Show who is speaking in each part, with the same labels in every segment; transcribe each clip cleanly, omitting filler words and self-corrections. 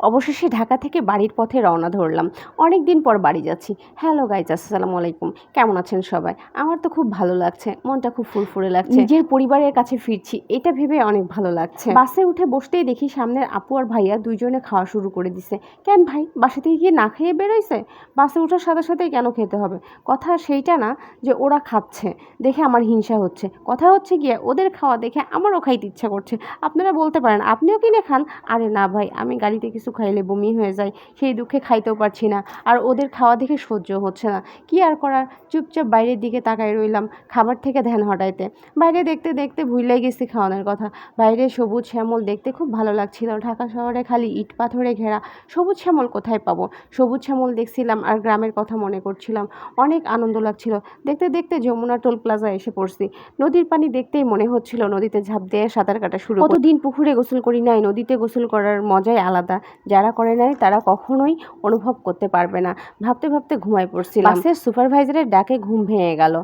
Speaker 1: অবশেষে ঢাকা থেকে বাড়ির পথে রওনা ধরলাম। অনেক দিন পর বাড়ি যাচ্ছি। হ্যালো গাইজ, আসসালামু আলাইকুম। কেমন আছেন সবাই? আমার তো খুব ভালো লাগছে, মনটা খুব ফুরফুরে লাগছে। নিজের পরিবারের কাছে ফিরছি, এটা ভেবে অনেক ভালো লাগছে। বাসে উঠে বসতেই দেখি সামনের আপু আর ভাইয়া দুইজনে খাওয়া শুরু করে দিছে। কেন ভাই, বাসা থেকে গিয়ে না খেয়ে বেরোইছে? বাসে ওঠার সাথে সাথেই কেন খেতে হবে? কথা সেইটা না যে ওরা খাচ্ছে দেখে আমার হিংসা হচ্ছে। কথা হচ্ছে গিয়ে ওদের খাওয়া দেখে আমারও খাইতে ইচ্ছা করছে। আপনারা বলতে পারেন আপনিও কিনে খান। আরে না ভাই, আমি গাড়িতে কিছু খাইলে বমি হয়ে যায়, সেই দুঃখে খাইতেও পারছি না। আর ওদের খাওয়া দেখে সহ্য হচ্ছে না। কি আর করার, চুপচাপ বাইরের দিকে তাকায় রইলাম খাবার থেকে ধ্যান হটাইতে। বাইরে দেখতে দেখতে ভুলেই গেছি খাওয়ানোর কথা। বাইরে সবুজ শ্যামল দেখতে খুব ভালো লাগছিল। ঢাকা শহরে খালি ইট পাথরে ঘেরা, সবুজ শ্যামল কোথায় পাবো? সবুজ শ্যামল দেখছিলাম আর গ্রামের কথা মনে করছিলাম। অনেক আনন্দ লাগছিল। দেখতে দেখতে যমুনা টোল প্লাজা এসে পড়ছি। নদীর পানি দেখতেই মনে হচ্ছিল নদীতে ঝাঁপ দিয়ে সাঁতার কাটা শুরু। কতদিন পুকুরে গোসল করি নাই, নদীতে গোসল করার মজাই আলাদা। যারা করে নাই তারা কখনোই অনুভব করতে পারবে না। ভাবতে ভাবতে ঘুমায় পড়ছিলাম। বাসের সুপারভাইজারের ডাকে ঘুম ভেঙে গেল।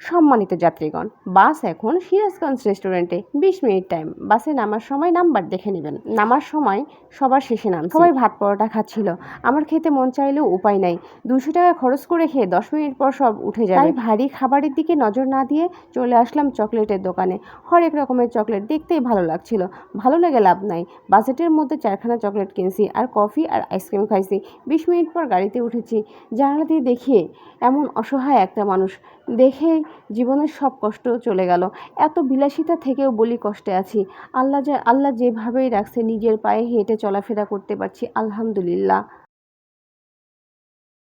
Speaker 1: সম্মানিত যাত্রীগণ, বাস এখন সিরাজগঞ্জ রেস্টুরেন্টে, 20 মিনিট টাইম। বাসে নামার সময় নাম্বার দেখে নেবেন। নামার সময় সবার শেষে নাম। সবাই ভাত পরোটা খাচ্ছিল। আমার খেতে মন চাইলেও উপায় নাই। 200 টাকা খরচ করে খেয়ে 10 মিনিট পর সব উঠে যাবে। তাই ভারী খাবারের দিকে নজর না দিয়ে চলে আসলাম চকলেটের দোকানে। হরেক রকমের চকলেট দেখতেই ভালো লাগছিল। ভালো লেগে লাভ নাই। বাজেটের মধ্যে 4খানা চকলেট কিনছি আর কফি আর আইসক্রিম খাইছি। 20 মিনিট পর গাড়িতে উঠেছি। জানালা দিয়ে দেখি এমন অসহায় একটা মানুষ, দেখে জীবনের সব কষ্ট চলে গেল। এত বিলাসিতা থেকেও বলি কষ্টে আছি। আল্লাহ যেভাবেই রাখছে, নিজের পায়ে হেঁটে চলাফেরা করতে পারছি, আলহামদুলিল্লাহ।